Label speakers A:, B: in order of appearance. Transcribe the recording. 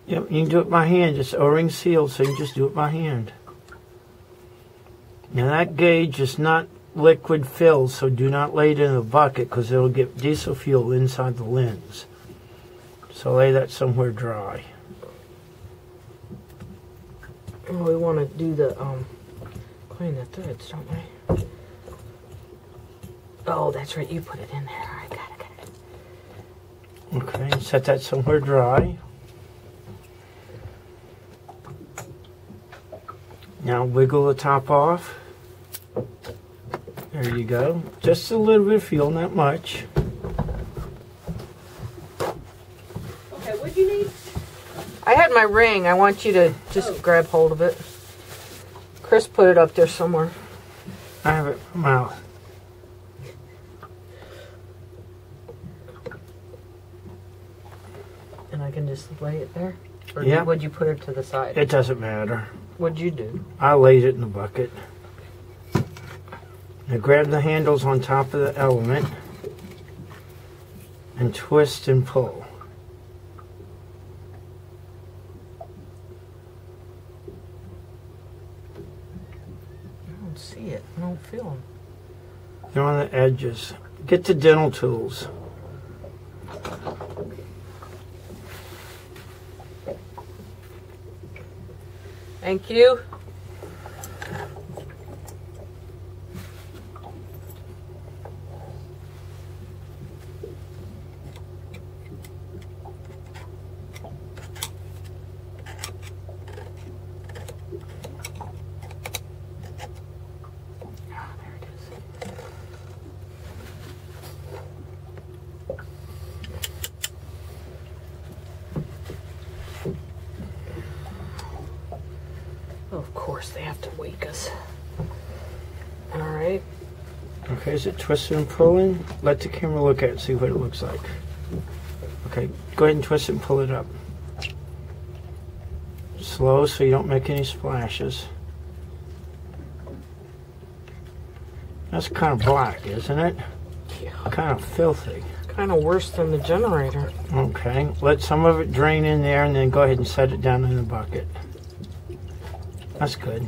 A: Yep, you can do it by hand. It's O-ring sealed, so you can just do it by hand. Now that gauge is not liquid filled, so do not lay it in a bucket because it'll get diesel fuel inside the lens. So lay that somewhere dry.
B: We want to do the clean the threads, don't we? Oh, that's right. You put it in there. I got it.
A: Okay, set that somewhere dry. Now wiggle the top off. There you go. Just a little bit of fuel, not much.
B: Okay, what'd you need? I had my ring. I want you to just grab hold of it. Chris put it up there somewhere.
A: I have it in my mouth.
B: And I can just lay it there? Or
A: Yeah.
B: would you put it to the side?
A: It doesn't matter.
B: What'd you do?
A: I laid it in the bucket. Now grab the handles on top of the element and twist and pull.
B: I don't see it. I don't feel them.
A: They're on the edges. Get the dental tools.
B: Thank you. Of course, they have to wake us. All right.
A: Okay, is it twisting and pulling? Let the camera look at it, see what it looks like. Okay, go ahead and twist it and pull it up. Slow so you don't make any splashes. That's kind of black, isn't it?
B: Yeah.
A: Kind of filthy.
B: Kind of worse than the generator.
A: Okay, let some of it drain in there and then go ahead and set it down in the bucket. That's good.